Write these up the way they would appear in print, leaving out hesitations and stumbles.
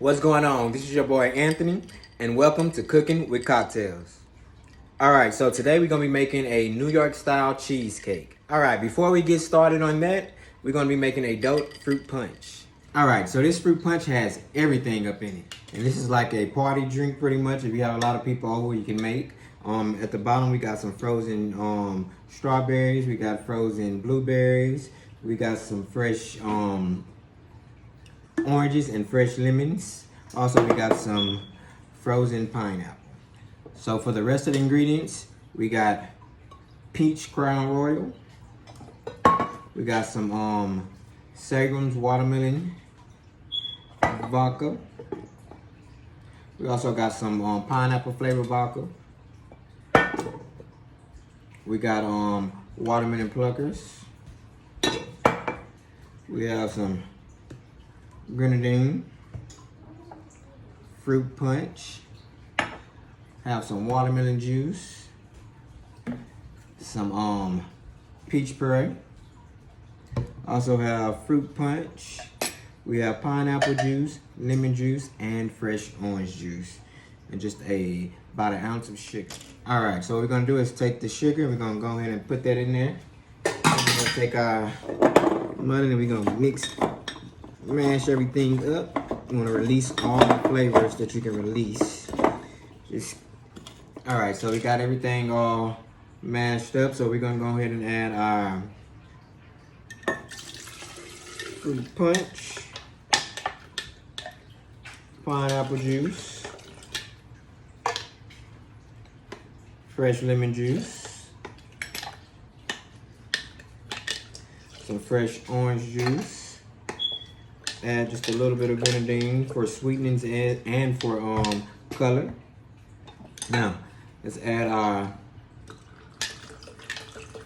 What's going on? This is your boy Anthony, and welcome to Cooking with Cocktails. Alright, so today we're going to be making a New York style cheesecake. Alright, before we get started on that, we're going to be making a dope fruit punch. Alright, so this fruit punch has everything up in it. And this is like a party drink pretty much. If you have a lot of people over, you can make. At the bottom we got some frozen strawberries, we got frozen blueberries, we got some fresh oranges and fresh lemons. Also, we got some frozen pineapple. So for the rest of the ingredients, we got peach Crown Royal. We got some Seagram's watermelon vodka. We also got some pineapple flavored vodka. We got watermelon pluckers. We have some grenadine, fruit punch, have some watermelon juice, some peach puree, also have fruit punch, we have pineapple juice, lemon juice, and fresh orange juice, and just about an ounce of sugar. Alright, so what we're going to do is take the sugar, we're going to go ahead and put that in there. We're going to take our mud and we're going to mash everything up. You want to release all the flavors that you can release. Alright, so we got everything all mashed up, so we're going to go ahead and add our fruit punch, pineapple juice, fresh lemon juice, some fresh orange juice, add just a little bit of grenadine for sweetenings and for color. Now, let's add our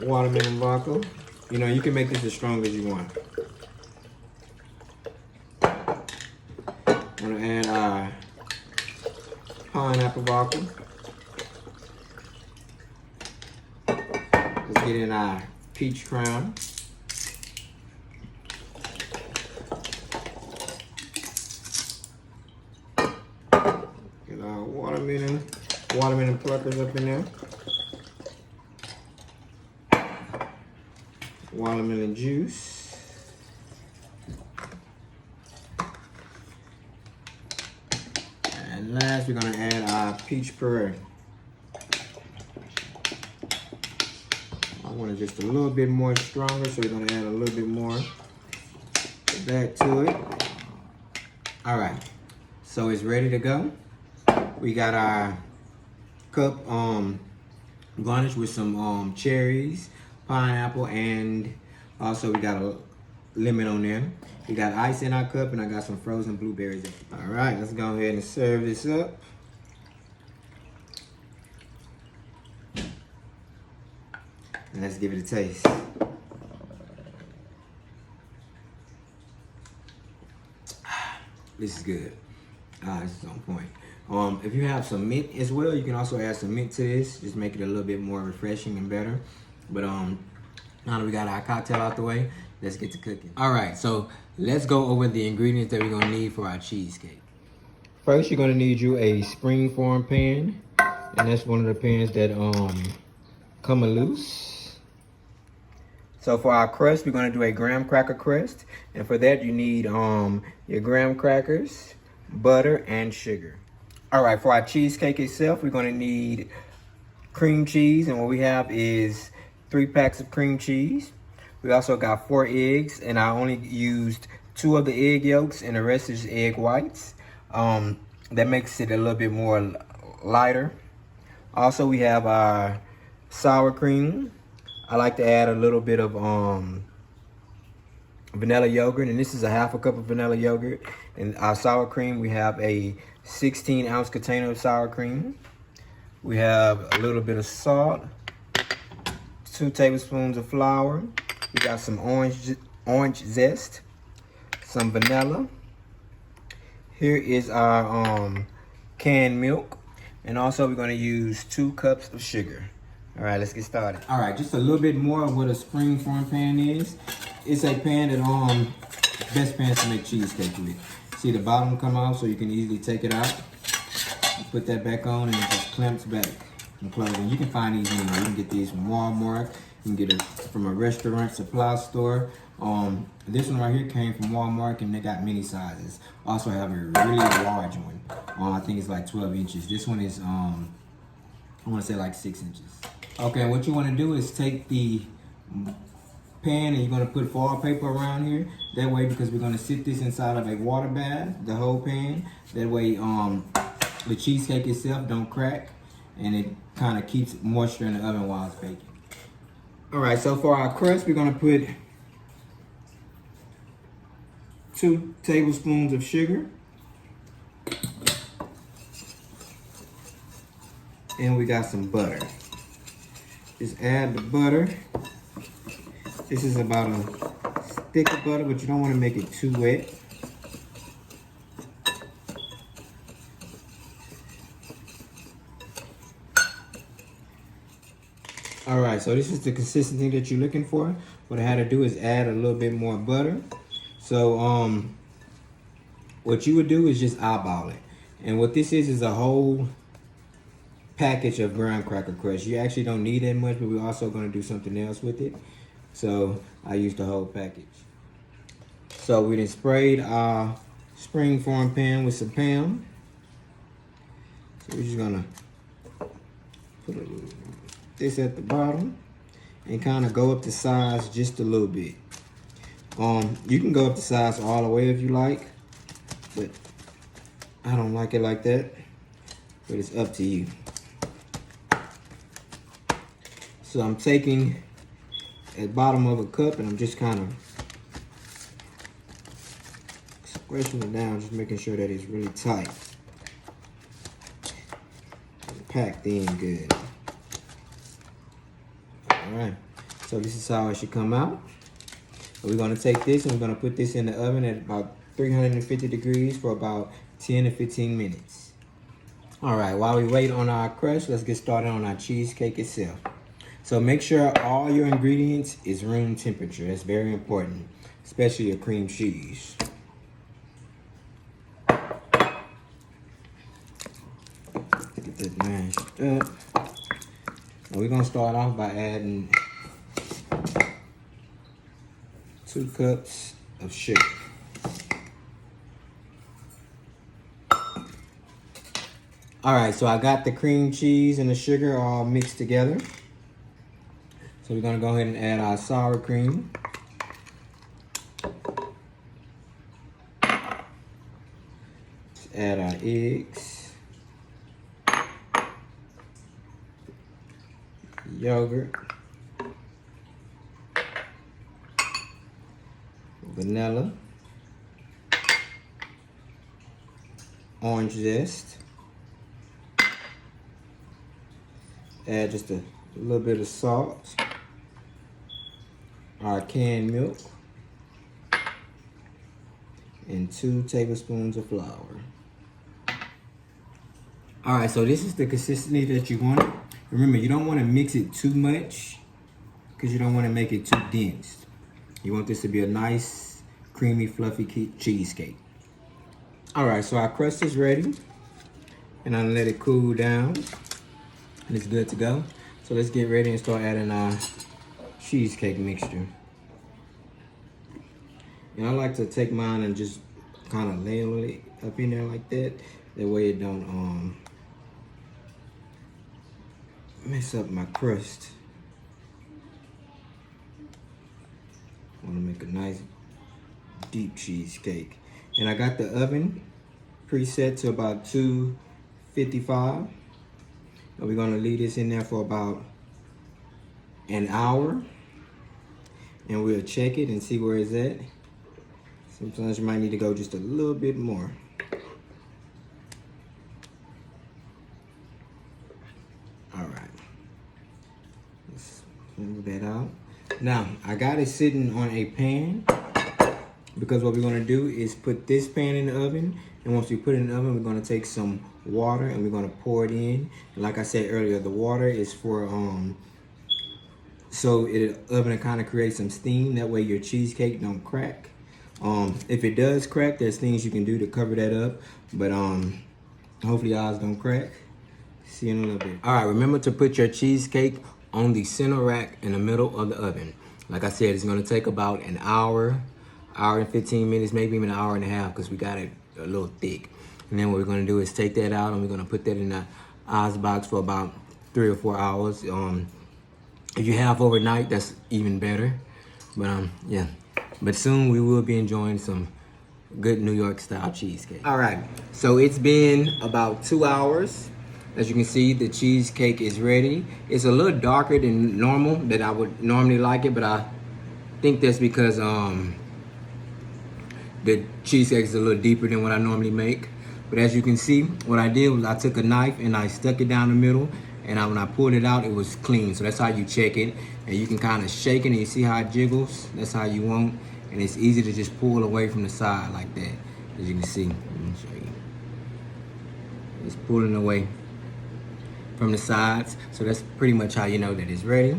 watermelon vodka. You know, you can make this as strong as you want. I'm gonna add our pineapple vodka. Let's get in our peach crown. Get our watermelon pluckers up in there. Watermelon juice. And last, we're gonna add our peach puree. I want it just a little bit more stronger, so we're gonna add a little bit more of that to it. All right, so it's ready to go. We got our cup garnished with some cherries, pineapple, and also we got a lemon on there. We got ice in our cup, and I got some frozen blueberries. All right, let's go ahead and serve this up. And let's give it a taste. This is good. This is on point. If you have some mint as well, you can also add some mint to this. Just make it a little bit more refreshing and better. But now that we got our cocktail out the way, let's get to cooking. All right, so let's go over the ingredients that we're gonna need for our cheesecake. First, you're gonna need you a springform pan, and that's one of the pans that come loose. So for our crust, we're gonna do a graham cracker crust, and for that you need your graham crackers, butter, and sugar. All right, for our cheesecake itself, we're gonna need cream cheese, and what we have is 3 packs of cream cheese. We also got 4 eggs, and I only used 2 of the egg yolks, and the rest is egg whites. That makes it a little bit more lighter. Also, we have our sour cream. I like to add a little bit of vanilla yogurt, and this is a 1/2 cup of vanilla yogurt. And our sour cream, we have a 16-ounce container of sour cream. We have a little bit of salt, 2 tablespoons of flour. We got some orange zest, some vanilla. Here is our canned milk, and also we're going to use 2 cups of sugar. All right, let's get started. All right, just a little bit more of what a springform pan is. It's a pan that best pans to make cheesecake with. See the bottom come off, so you can easily take it out. Put that back on and it just clamps back and closes. And you can find these anywhere. You can get these from Walmart. You can get it from a restaurant supply store. This one right here came from Walmart and they got many sizes. Also have a really large one. I think it's like 12 inches. This one is, I want to say like 6 inches. Okay, what you want to do is take the pan and you're going to put foil paper around here. That way, because we're going to sit this inside of a water bath, the whole pan. That way, the cheesecake itself don't crack and it kind of keeps moisture in the oven while it's baking. All right, so for our crust, we're going to put 2 tablespoons of sugar. And we got some butter. Just add the butter. This is about a stick of butter, but you don't want to make it too wet. All right, so this is the consistency that you're looking for. What I had to do is add a little bit more butter. So what you would do is just eyeball it. And what this is a whole package of graham cracker crust. You actually don't need that much, but we're also going to do something else with it. So I used the whole package. So we then sprayed our spring form pan with some Pam. So we're just going to put a little this at the bottom and kind of go up the sides just a little bit. You can go up the sides all the way if you like, but I don't like it like that, but it's up to you. So I'm taking the bottom of a cup and I'm just kind of squishing it down, just making sure that it's really tight and packed in good. All right, so this is how it should come out. We're going to take this and we're going to put this in the oven at about 350 degrees for about 10 to 15 minutes. All right, while we wait on our crust, let's get started on our cheesecake itself. So make sure all your ingredients is room temperature. That's very important, especially your cream cheese. Get that mashed up. And we're going to start off by adding 2 cups of sugar. All right, so I got the cream cheese and the sugar all mixed together. So we're gonna go ahead and add our sour cream. Let's add our eggs, yogurt, vanilla, orange zest, add just a little bit of salt, our canned milk, and 2 tablespoons of flour. All right, so this is the consistency that you want. Remember, you don't want to mix it too much because you don't want to make it too dense. You want this to be a nice, creamy, fluffy cheesecake. All right, so our crust is ready. And I'm gonna let it cool down. And it's good to go. So let's get ready and start adding our cheesecake mixture. And I like to take mine and just kind of ladle it up in there like that. That way it don't mess up my crust. I want to make a nice deep cheesecake. And I got the oven preset to about 255. And we're going to leave this in there for about an hour. And we'll check it and see where it's at. Sometimes you might need to go just a little bit more. All right. Let's move that out. Now, I got it sitting on a pan because what we're going to do is put this pan in the oven. And once we put it in the oven, we're going to take some water and we're going to pour it in. And like I said earlier, the water is for so the oven kind of creates some steam. That way your cheesecake don't crack. If it does crack, there's things you can do to cover that up. But hopefully ours don't crack. See you in a little bit. All right, remember to put your cheesecake on the center rack in the middle of the oven. Like I said, it's gonna take about an hour and 15 minutes, maybe even an hour and a half, because we got it a little thick. And then what we're gonna do is take that out and we're gonna put that in the ice box for about 3 or 4 hours. If you have overnight, that's even better. But yeah. But soon we will be enjoying some good New York style cheesecake. All right, so it's been about 2 hours. As you can see, the cheesecake is ready. It's a little darker than normal, that I would normally like it, but I think that's because the cheesecake is a little deeper than what I normally make. But as you can see, what I did was I took a knife and I stuck it down the middle, and when I pulled it out, it was clean. So that's how you check it. And you can kind of shake it and you see how it jiggles. That's how you want. And it's easy to just pull away from the side like that. As you can see, let me show you. It's pulling away from the sides. So that's pretty much how you know that it's ready.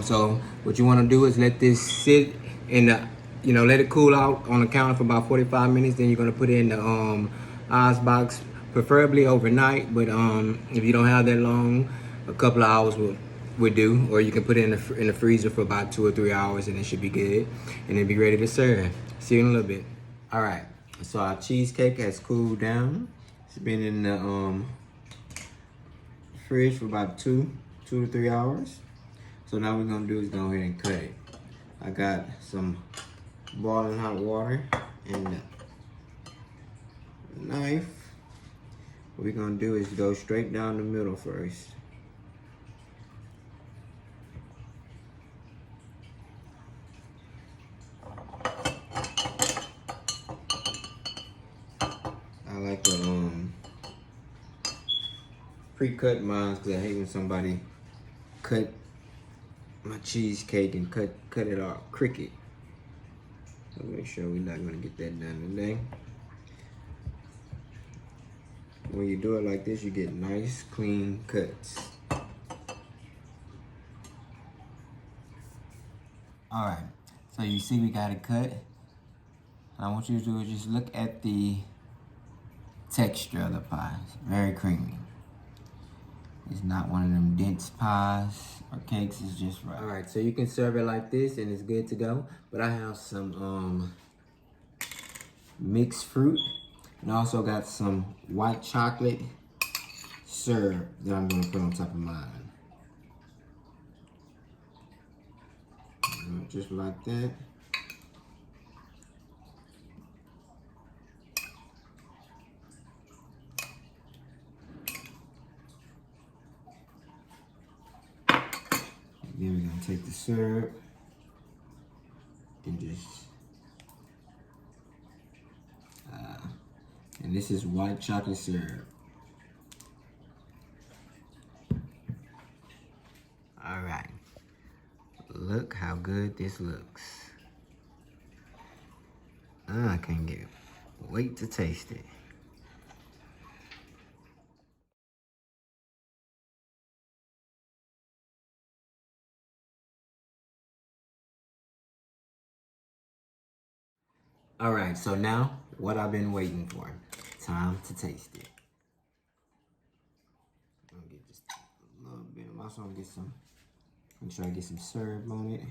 So what you want to do is let this sit in the, let it cool out on the counter for about 45 minutes. Then you're going to put it in the ice box, preferably overnight. But if you don't have that long, a couple of hours would do. Or you can put it in the freezer for about 2 or 3 hours, and it should be good. And then be ready to serve. See you in a little bit. All right. So our cheesecake has cooled down. It's been in the fridge for about 2 to 3 hours. So now what we're gonna do is go ahead and cut it. I got some boiling hot water and a knife. What we're gonna do is go straight down the middle first. I like to pre-cut mine because I hate when somebody cut my cheesecake and cut it off crooked. So make sure we're not gonna get that done today. When you do it like this, you get nice, clean cuts. All right, so you see we got it cut. And I want you to do is just look at the texture of the pie. It's very creamy. It's not one of them dense pies or cakes, it's just right. All right, so you can serve it like this and it's good to go. But I have some mixed fruit, and I also got some white chocolate syrup that I'm gonna put on top of mine. Just like that. Then we're gonna take the syrup and just, and this is white chocolate syrup. All right, look how good this looks. I can't wait to taste it. All right, so now what I've been waiting for. Time to taste it. I'm gonna get just a little bit. I'm also gonna get some, make sure I get some syrup on it.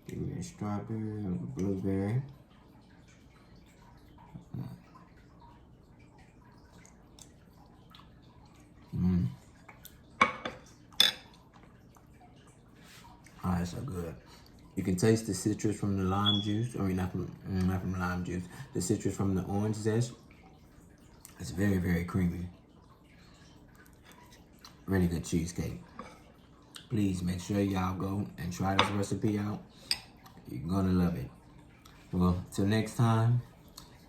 Give me a strawberry or a blueberry. Oh, that's so good. You can taste the citrus from the lime juice. I mean, not from lime juice. The citrus from the orange zest. It's very, very creamy. Really good cheesecake. Please make sure y'all go and try this recipe out. You're gonna love it. Well, till next time,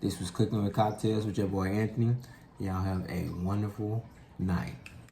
this was Cooking with Cocktails with your boy Anthony. Y'all have a wonderful night.